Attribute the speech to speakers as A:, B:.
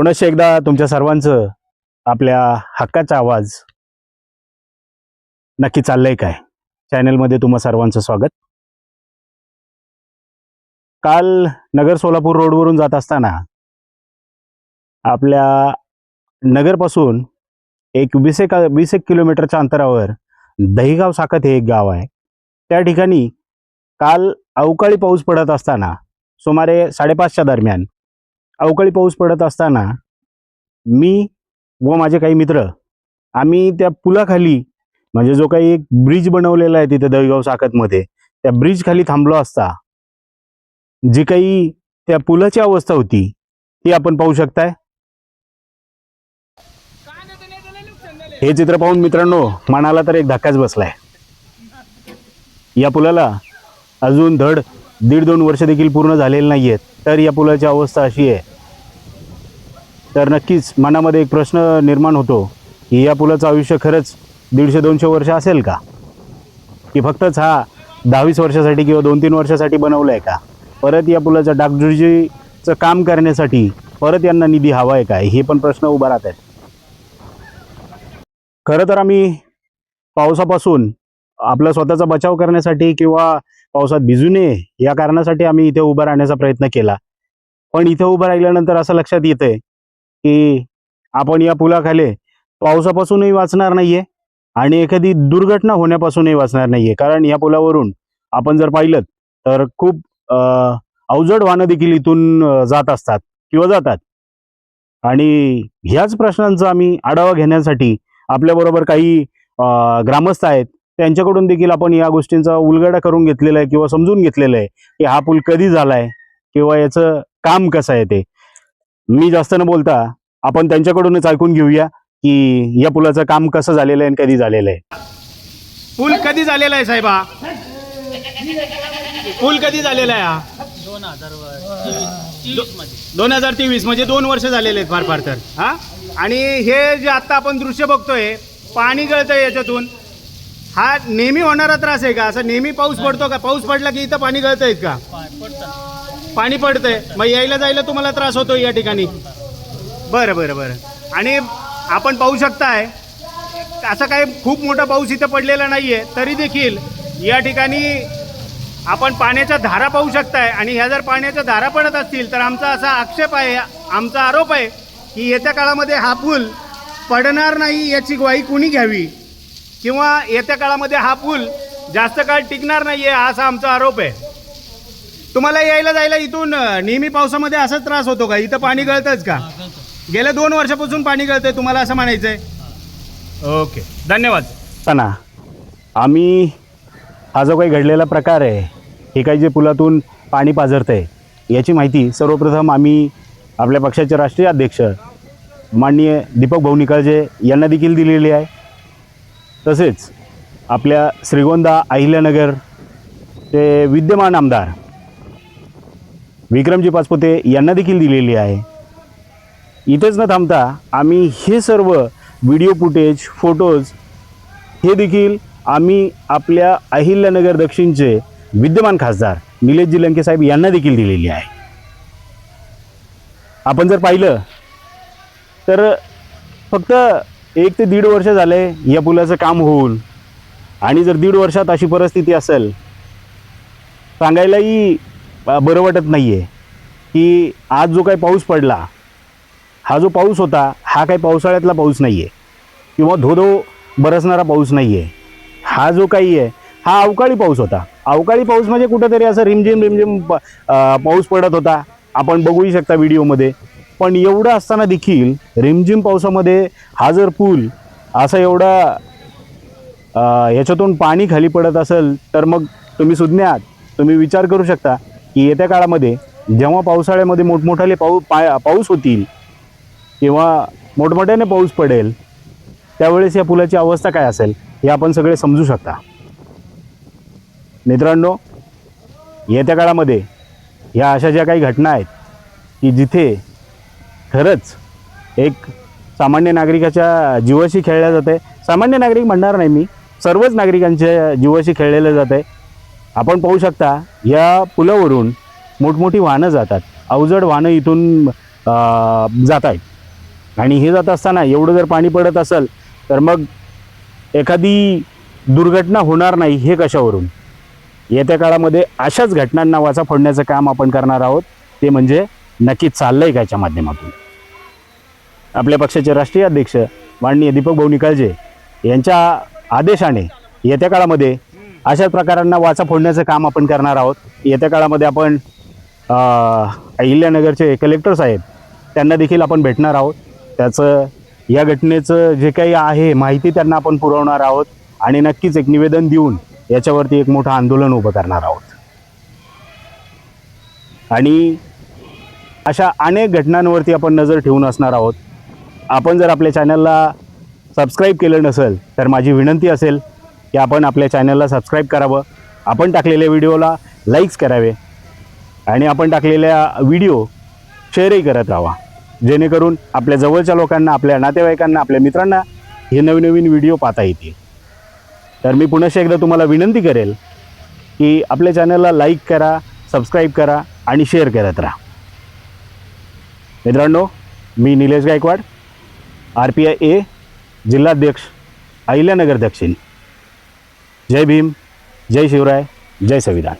A: पुनश्च एकदा तुमच्या सर्वांचं आपल्या हक्काचा आवाज नक्की चाललंय काय चॅनलमध्ये तुम्हा सर्वांचं स्वागत. काल नगर सोलापूर रोडवरून जात असताना आपल्या नगरपासून एक 20 किलोमीटरच्या अंतरावर दहिगाव साखत हे एक गाव आहे. त्या ठिकाणी काल अवकाळी पाऊस पडत असताना सुमारे 5:30च्या दरम्यान अवकाळी पाऊस पडत असताना मी व माझे काही मित्र आम्ही त्या पुलाखाली म्हणजे जो काही एक ब्रिज बनवलेला आहे तिथे दहिगाव साखतमध्ये त्या ब्रिज खाली थांबलो असता जी काही त्या पुलाची अवस्था होती ती आपण पाहू शकताय. हे चित्र पाहून मित्रांनो मनाला तर एक धक्काच बसलाय. या पुलाला अजून धड 1.5-2 वर्ष देखील पूर्ण झालेले नाहीयेत तर या पुलाची अवस्था अशी आहे. तर नक्कीच मनामध्ये एक प्रश्न निर्माण होतो की या पुलाचं आयुष्य खरंच 150-200 वर्ष असेल का, की फक्तच हा 10-20 वर्षासाठी किंवा 2-3 वर्षासाठी बनवलं आहे का, परत या पुलाचं डागडुजीचं काम करण्यासाठी परत यांना निधी हवा आहे काय, हे पण प्रश्न उभा राहत आहेत. खरं तर आम्ही पावसापासून आपला स्वतःचा बचाव करण्यासाठी किंवा पावसात भिजू नये या कारणासाठी आम्ही इथे उभं राहण्याचा प्रयत्न केला. पण इथे उभं राहिल्यानंतर असं लक्षात येतंय की आपण या पुलाखाली पावसापासूनही वाचणार नाहीये आणि एखादी दुर्घटना होण्यापासूनही वाचणार नाहीये. कारण या पुलावरून आपण जर पाहिलं तर खूप अवजड वाहनं देखील इथून जात असतात किंवा जातात. आणि ह्याच प्रश्नांचा आम्ही आढावा घेण्यासाठी आपल्याबरोबर काही ग्रामस्थ आहेत त्यांच्याकडून देखील आपण या गोष्टींचा उलगडा करून घेतलेला आहे किंवा समजून घेतलेलं आहे की हा पूल कधी झालाय किंवा याचं काम कसं आहे. ते मी जास्त न बोलता आपण त्यांच्याकडूनच ऐकून घेऊया की या पुलाचं काम कसं झालेलं आहे आणि कधी झालेलं आहे. पूल कधी झालेला आहे साहेबा? पूल कधी झालेला आहे? हा 2023 म्हणजे 2 वर्ष झालेले आहेत फार फार तर. हा आणि हे जे आता आपण दृश्य बघतोय पाणी गळतंय याच्यातून, हा नेहमी होणारा त्रास आहे का? असं नेहमी पाऊस पडतो का? पाऊस पडला की इथं पाणी गळतंय का? पाणी पडतंय मग यायला जायला तुम्हाला त्रास होतो या ठिकाणी? बरं बरं बरं. आणि आपण पाहू शकताय असं काही खूप मोठा पाऊस इथं पडलेला नाही आहे तरी देखील या ठिकाणी आपण पाण्याच्या धारा पाहू शकताय. आणि ह्या जर पाण्याच्या धारा पडत असतील तर आमचा असा आक्षेप आहे, आमचा आरोप आहे की येत्या काळामध्ये हा पूल पडणार नाही याची ग्वाही कुणी घ्यावी किंवा येत्या काळामध्ये हा पूल जास्त काळ टिकणार नाही आहे असा आमचा आरोप आहे. तुम्हाला यायला जायला इथून नेहमी पावसामध्ये असाच त्रास होतो का? इथं पाणी गळतंच का? गेल्या 2 वर्षापासून पाणी गळतंय तुम्हाला असं म्हणायचं आहे? ओके, धन्यवाद. ना आम्ही हा जो काही घडलेला प्रकार आहे हे काही जे पुलातून पाणी पाझरतंय याची माहिती सर्वप्रथम आम्ही आपल्या पक्षाचे राष्ट्रीय अध्यक्ष माननीय दीपक भाऊ निकाळजे यांना देखील दिलेली आहे. तसेच आपल्या श्रीगोंदा अहिल्यानगर चे विद्यमान आमदार विक्रमजी पाचपुते यांना देखील दिलेली आहे. इथेच न थांबता आम्ही हे सर्व व्हिडिओ फुटेज फोटोज हे देखील आम्ही आपल्या अहिल्यानगर दक्षिणचे विद्यमान खासदार निलेशजी लंके साहेब यांना देखील दिलेली आहे. आपण जर पाहिलं तर फक्त 1 ते 1.5 वर्ष झाले या पुलाचं काम होऊन आणि जर 1.5 वर्षात अशी परिस्थिती असेल सांगायलाही बरं वाटत नाही आहे की आज जो काही पाऊस पडला हा जो पाऊस होता हा काही पावसाळ्यातला पाऊस नाही आहे किंवा धो बरसणारा पाऊस नाही आहे. हा जो काही आहे हा अवकाळी पाऊस होता. अवकाळी पाऊस म्हणजे कुठंतरी असं रिमझिम पाऊस पडत होता, आपण बघूही शकता व्हिडिओमध्ये. पण एवढं असताना देखील रिमझिम पावसामध्ये हा जर पूल असा एवढा याच्यातून पाणी खाली पडत असेल तर मग तुम्ही सुज्ञ आहात. तुम्ही विचार करू शकता की येत्या काळामध्ये जेव्हा पावसाळ्यामध्ये मोठमोठाले पाऊस होतील किंवा मोठमोठ्याने पाऊस पडेल त्यावेळेस या पुलाची अवस्था काय असेल हे आपण सगळे समजू शकता. मित्रांनो, येत्या काळामध्ये ह्या अशा ज्या काही घटना आहेत की जिथे खरंच एक सामान्य नागरिकाच्या जीवाशी खेळल्या जाते, सामान्य नागरिक म्हणणार नाही मी, सर्वच नागरिकांच्या जीवाशी खेळलेलं जात आहे. आपण पाहू शकता या पुलावरून मोठमोठी वाहनं जातात, अवजड वाहनं इथून जात आहेत.
B: आणि हे जात असताना एवढं जर पाणी पडत असेल तर मग एखादी दुर्घटना होणार नाही हे कशावरून? येत्या काळामध्ये अशाच घटनांना वाचा फोडण्याचं काम आपण करणार आहोत. ते म्हणजे नक्की चाललंय कायच्या माध्यमातून. आपल्या पक्षाचे राष्ट्रीय अध्यक्ष माननीय दीपक भाऊ निकाळजे यांच्या आदेशाने येत्या काळामध्ये अशाच प्रकारांना वाचा फोडण्याचं काम आपण करणार आहोत. येत्या काळामध्ये आपण अहिल्यानगरचे कलेक्टर साहेब त्यांना देखील आपण भेटणार आहोत. त्याचं या घटनेचं जे काही आहे माहिती त्यांना आपण पुरवणार आहोत आणि नक्कीच एक निवेदन देऊन याच्यावरती एक मोठं आंदोलन उभं करणार आहोत. आणि अशा अनेक घटनांवरती आपण नजर ठेवून असणार आहोत. आपण जर आपल्या चॅनलला सबस्क्राईब केलं नसेल तर माझी विनंती असेल की आपण आपल्या चॅनलला सबस्क्राईब करावं, आपण टाकलेल्या व्हिडिओला लाईक्स करावे आणि आपण टाकलेल्या व्हिडिओ शेअरही करत राहावा, जेणेकरून आपल्या जवळच्या लोकांना, आपल्या नातेवाईकांना, आपल्या मित्रांना हे नवीन नवीन व्हिडिओ पाहता येतील. तर मी पुन्हा एकदा तुम्हाला विनंती करेल की आपल्या चॅनलला लाईक करा, सबस्क्राईब करा आणि शेअर करत राहा. मित्रांनो, मी निलेश गायकवाड, RPI जिल्हाध्यक्ष अहिल्यानगर दक्षिण. जय भीम, जय शिवराय, जय संविधान.